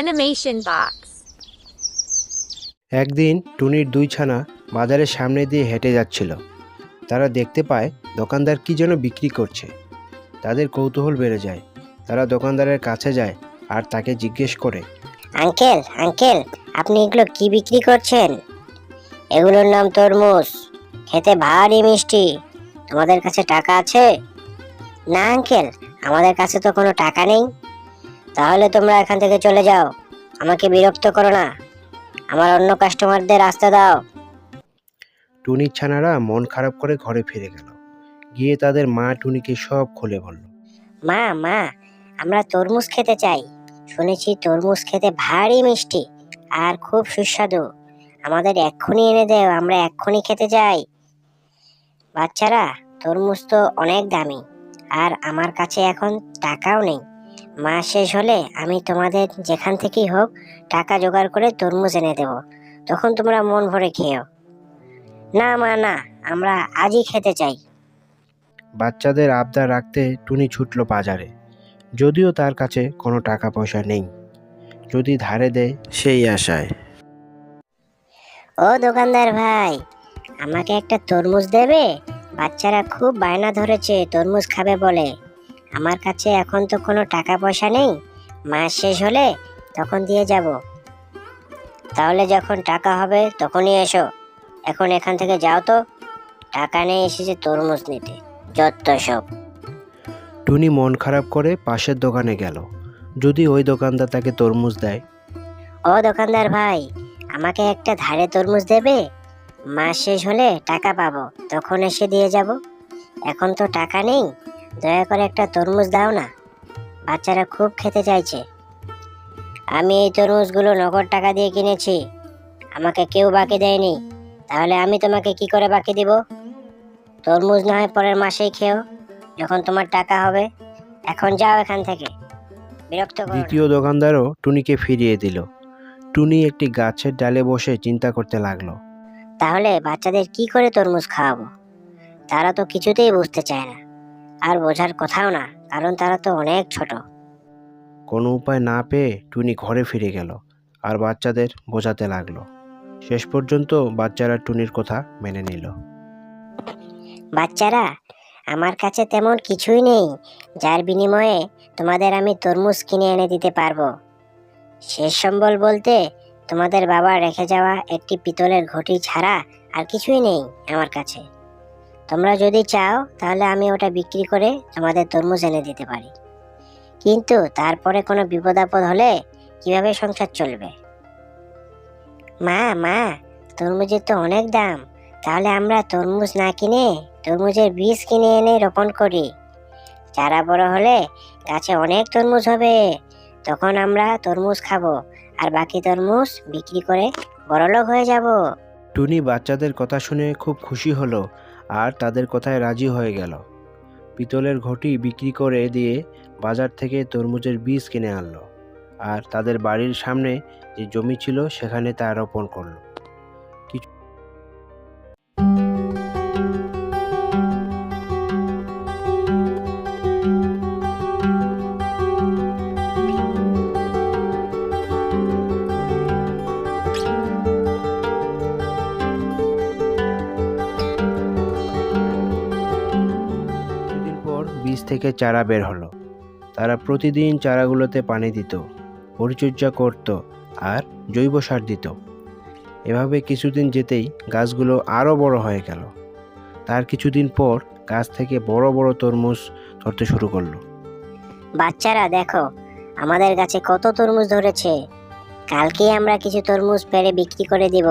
Animation box. একদিন টুনির দুই ছানা বাজারের সামনে দিয়ে হেঁটে যাচ্ছিল। তারা দেখতে পায় দোকানদার কি যেন বিক্রি করছে। তাদের কৌতূহল বেড়ে যায়। তারা দোকানদারের কাছে যায় আর তাকে জিজ্ঞেস করে, আঙ্কেল আঙ্কেল আপনি এগুলো কি বিক্রি করছেন? এগুলোর নাম তরমুজ, খেতে ভারী মিষ্টি। তোমাদের কাছে টাকা আছে? না আঙ্কেল, আমাদের কাছে তো কোনো টাকা নেই। তাহলে তোমরা এখান থেকে চলে যাও, আমাকে বিরক্ত করো না, আমার অন্য কাস্টমারদের রাস্তা দাও। টুনির ছানারা মন খারাপ করে ঘরে ফিরে গেল। গিয়ে তাদের মা টুনিকে সব খুলে বলল। মা মা আমরা তরমুজ খেতে চাই, শুনেছি তরমুজ খেতে ভারী মিষ্টি আর খুব সুস্বাদু। আমাদের এক্ষুনি এনে দেও, আমরা এক্ষুনি খেতে চাই। বাচ্চারা, তরমুজ তো অনেক দামি আর আমার কাছে এখন টাকাও নেই। মাস শেষ হলে আমি তোমাদের যেখান থেকেই হোক টাকা জোগাড় করে তরমুজ এনে দেব, তখন তোমরা মন ভরে খেও। না মা না, আমরা আজই খেতে চাই। বাচ্চাদের আবদার রাখতে টুনি ছুটল বাজারে। যদিও তার কাছে কোনো টাকা পয়সা নেই, যদি ধারে দেয় সেই আশায়। ও দোকানদার ভাই, আমাকে একটা তরমুজ দেবে? বাচ্চারা খুব বায়না ধরেছে তরমুজ খাবে বলে। আমার কাছে এখন তো কোনো টাকা পয়সা নেই, মাস শেষ হলে তখন দিয়ে যাব। তাহলে যখন টাকা হবে তখনই এসো, এখন এখান থেকে যাও তো। টাকা নেই এসেছে তরমুজ নিতে, যত সব। টুনি মন খারাপ করে পাশের দোকানে গেল। যদি ওই দোকানদার তাকে তরমুজ দেয়। ও দোকানদার ভাই, আমাকে একটা ধারে তরমুজ দেবে? মাস শেষ হলে টাকা পাবো, তখন এসে দিয়ে যাব। এখন তো টাকা নেই, দয়া করে একটা তরমুজ দাও না, বাচ্চারা খুব খেতে চাইছে। আমি এই তরমুজগুলো নগদ টাকা দিয়ে কিনেছি, আমাকে কেউ বাকি দেয়নি। তাহলে আমি তোমাকে কি করে বাকি দিব? তরমুজ না হয় পরের মাসেই খেও, যখন তোমার টাকা হবে। এখন যাও এখান থেকে, বিরক্ত করো না। দ্বিতীয় দোকানদারও টুনিকে ফিরিয়ে দিল। টুনি একটি গাছের ডালে বসে চিন্তা করতে লাগলো। তাহলে বাচ্চাদের কি করে তরমুজ খাওয়াবো? তারা তো কিছুতেই বুঝতে চায় না, আর বোঝার কথাও না, কারণ তারা তো অনেক ছোট। কোনো উপায় না পেয়ে টুনি ঘরে ফিরে গেল আর বাচ্চাদের বোঝাতে লাগলো। শেষ পর্যন্ত বাচ্চারা টুনির কথা মেনে নিল। বাচ্চারা, আমার কাছে তেমন কিছুই নেই যার বিনিময়ে তোমাদের আমি তরমুজ কিনে এনে দিতে পারবো। শেষ সম্বল বলতে তোমাদের বাবা রেখে যাওয়া একটি পিতলের ঘটি ছাড়া আর কিছুই নেই আমার কাছে। তোমরা যদি চাও তাহলে আমি ওটা বিক্রি করে তোমাদের তরমুজ এনে দিতে পারি, কিন্তু তারপরে কোনো বিপদ আপদ হলে কিভাবে সংসার চলবে? মা মা তরমুজের তো অনেক দাম, তাহলে আমরা তরমুজ না কিনে তরমুজের বীজ কিনে এনে রোপণ করি। চারা বড় হলে গাছে অনেক তরমুজ হবে, তখন আমরা তরমুজ খাবো আর বাকি তরমুজ বিক্রি করে বড়লোক হয়ে যাব। টুনি বাচ্চাদের কথা শুনে খুব খুশি হলো আর তাদের কথায় রাজি হয়ে গেল। পিতলের ঘটি বিক্রি করে দিয়ে বাজার থেকে তরমুজের বীজ কিনে আনলো আর তাদের বাড়ির সামনে যে জমি ছিল সেখানে তা রোপণ করলো। কিছুদিন পর বীজ থেকে চারা বের হলো। তারা প্রতিদিন চারাগুলোতে পানি দিত, পরিচর্যা করত আর জৈব সার দিত। এভাবে কিছুদিন যেতেই গাছগুলো আরও বড় হয়ে গেল। তার কিছুদিন পর গাছ থেকে বড় বড় তরমুজ ধরতে শুরু করলো। বাচ্চারা দেখো, আমাদের গাছে কত তরমুজ ধরেছে। কালকেই আমরা কিছু তরমুজ পেড়ে বিক্রি করে দিব,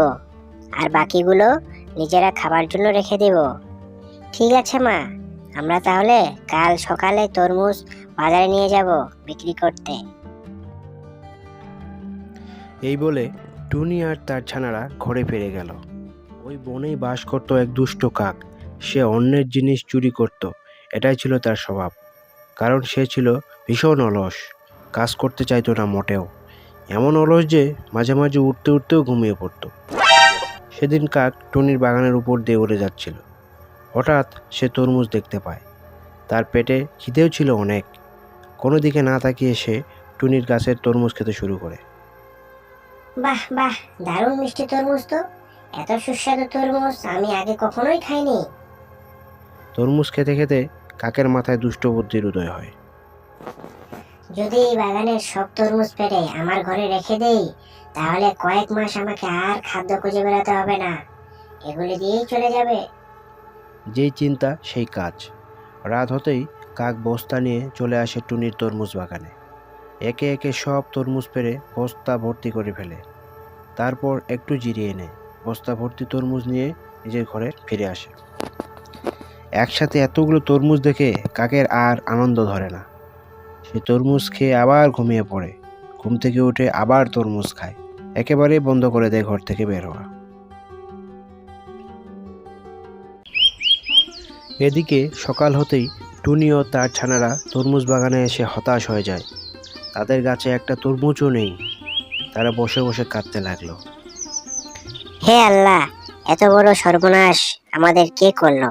আর বাকিগুলো নিজেরা খাবার জন্য রেখে দেব। ঠিক আছে মা, আমরা তাহলে কাল সকালে তরমুজ বাজারে নিয়ে যাব বিক্রি করতে। এই বলে টুনি আর তার ছানারা ঘরে ফিরে গেল। ওই বনেই বাস করত এক দুষ্ট কাক। সে অন্যের জিনিস চুরি করত, এটাই ছিল তার স্বভাব। কারণ সে ছিল ভীষণ অলস, কাজ করতে চাইতো না মোটেও। এমন অলস যে মাঝে মাঝে উঠতে উঠতেও ঘুমিয়ে পড়তো। সেদিন কাক টুনির বাগানের উপর দিয়ে উড়ে যাচ্ছিল। হঠাৎ সে তরমুজ দেখতে পায়। তার পেটে খিদেও ছিল অনেক। কোনো দিকে না তাকিয়ে সে টুনির গাছের তরমুজ খেতে শুরু করে। বাহ বাহ, দারুণ মিষ্টি তরমুজ তো। এত সুস্বাদু তরমুজ আমি আগে কখনোই খাইনি। তরমুজ খেতে খেতে কাকের মাথায় দুষ্ট বুদ্ধির উদয় হয়। যদি এই বাগানের সব তরমুজ পেড়ে আমার ঘরে রেখে দেই, তাহলে কয়েক মাস আমাকে আর খাদ্য খুঁজে বেড়াতে হবে না, এগুলি দিয়েই চলে যাবে। যেই চিন্তা সেই কাজ। রাত হতেই কাক বস্তা নিয়ে চলে আসে টুনির তরমুজ বাগানে। একে একে সব তরমুজ পেড়ে বস্তা ভর্তি করে ফেলে। তারপর একটু জিরিয়ে নেয়, বস্তা ভর্তি তরমুজ নিয়ে নিজের ঘরে ফিরে আসে। একসাথে এতগুলো তরমুজ দেখে কাকের আর আনন্দ ধরে না। সে তরমুজ খেয়ে আবার ঘুমিয়ে পড়ে। ঘুম থেকে উঠে আবার তরমুজ খায়, একেবারেই বন্ধ করে দেয় ঘর থেকে বের হওয়া। এদিকে সকাল হতেই টুনি ও তার ছানারা তরমুজ বাগানে এসে হতাশ হয়ে যায়। তাদের গাছে একটা তরমুজও নেই। তারা বসে বসে কাঁদতে লাগলো। হে আল্লাহ, এত বড় সর্বনাশ আমাদের কে করলো?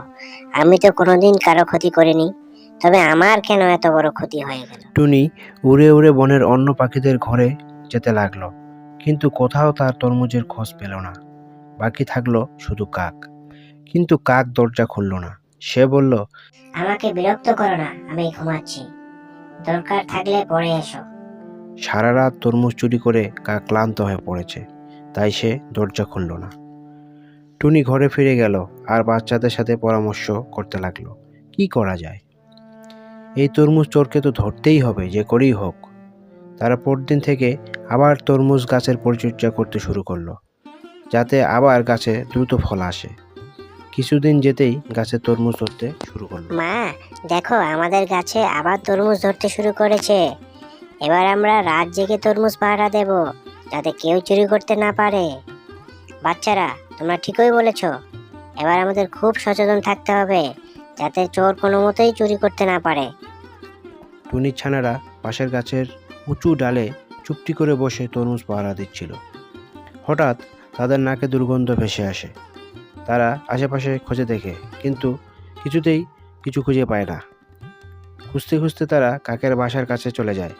আমি তো কোনোদিন কারো ক্ষতি করিনি, তবে আমার কেন এত বড় ক্ষতি হয়ে গেল? টুনি উড়ে উড়ে বনের অন্য পাখিদের ঘরে যেতে লাগলো, কিন্তু কোথাও তার তরমুজের খোঁজ পেল না। বাকি থাকলো শুধু কাক। কিন্তু কাক দরজা খুলল না। সে বলল, আমাকে বিরক্ত করো না, আমি ঘুমাচ্ছি, দরকার থাকলে পরে এসো। সারা রাত তরমুজ চুরি করে কাক ক্লান্ত হয়ে পড়েছে, তাই সে দরজা খুলল না। টুনি ঘরে ফিরে গেল আর বাচ্চাদের সাথে পরামর্শ করতে লাগলো, কি করা যায়। এই তরমুজ চোরকে তো ধরতেই হবে, যে করেই হোক। তারা পরদিন থেকে আবার তরমুজ গাছের পরিচর্যা করতে শুরু করলো, যাতে আবার গাছে দ্রুত ফল আসে। কিছুদিন যেতেই গাছে তরমুজ ধরতে শুরু করলো। মা, দেখো আমাদের গাছে আবার তরমুজ ধরতে শুরু করেছে। এবার আমরা রাত জেগে তরমুজ পাহারা দেব, যাতে কেউ চুরি করতে না পারে। বাচ্চারা, তোমরা ঠিকই বলেছ। এবার আমাদের খুব সচেতন থাকতে হবে, যাতে চোর কোনো মতেই চুরি করতে না পারে। টুনির ছানারা পাশের গাছের উঁচু ডালে চুপটি করে বসে তরমুজ পাহারা দিচ্ছিল। হঠাৎ তাদের নাকে দুর্গন্ধ ভেসে আসে। তারা আশেপাশে খোঁজে দেখে, কিন্তু কিছুতেই কিছু খুঁজে পায় না। খুঁজতে খুঁজতে তারা কাকের বাসার কাছে চলে যায়।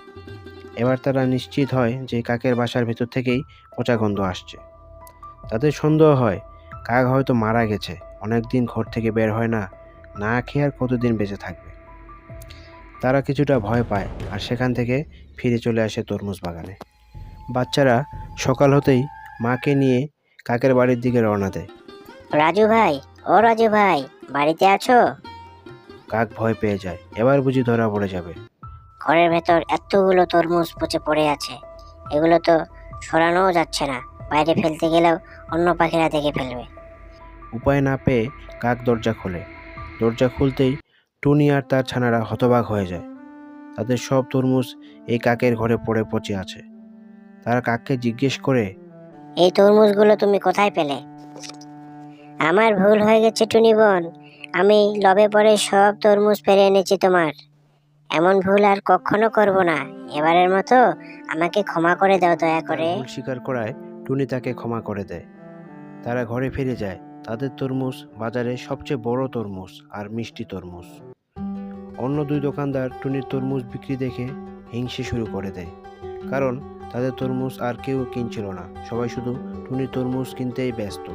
এবার তারা নিশ্চিত হয় যে কাকের বাসার ভেতর থেকেই পচা গন্ধ আসছে। তাদের সন্দেহ হয় কাক হয়তো মারা গেছে, অনেকদিন ঘর থেকে বের হয় না, না খেয়ে আর কতদিন বেঁচে থাকবে। তারা কিছুটা ভয় পায় আর সেখান থেকে ফিরে চলে আসে তরমুজ বাগানে। বাচ্চারা সকাল হতেই মাকে নিয়ে কাকের বাড়ির দিকে রওনা দেয়। রাজু ভাই, ও রাজু ভাই, বাড়িতে আছো? কাক ভয় পেয়ে যায়, এবার বুঝি ধরা পড়ে যাবে। ঘরের ভেতর এতগুলো তরমুজ পচে পড়ে আছে, এগুলো তো সরানোও যাচ্ছে না, বাইরে ফেলতে গেলেও অন্য পাখিরা দেখে ফেলবে। উপায় না পেয়ে কাক দরজা খোলে। দরজা খুলতেই টুনি আর তার ছানারা হতবাক হয়ে যায়। তাদের সব তরমুজ এই কাকের ঘরে পড়ে পচে আছে। তারা কাককে জিজ্ঞেস করে, এই তরমুজগুলো তুমি কোথায় পেলে? আমার ভুল হয়ে গেছে টুনি বোন, আমি লবে পড়ে সব তরমুজ পেরে এনেছি তোমার। এমন ভুল আর কখনো করব না, এবারের মতো আমাকে ক্ষমা করে দাও দয়া করে। ভুল স্বীকার করায় টুনি তাকে ক্ষমা করে দেয়। তারা ঘরে ফিরে যায়। তাদের তরমুজ বাজারে সবচেয়ে বড় তরমুজ আর মিষ্টি তরমুজ। অন্য দুই দোকানদার টুনির তরমুজ বিক্রি দেখে হিংসে শুরু করে দেয়, কারণ তাদের তরমুজ আর কেউ কিনছিল না, সবাই শুধু টুনির তরমুজ কিনতেই ব্যস্ত।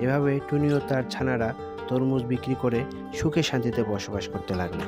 এভাবে টুনি ও তার ছানারা তরমুজ বিক্রি করে সুখে শান্তিতে বসবাস করতে লাগলো।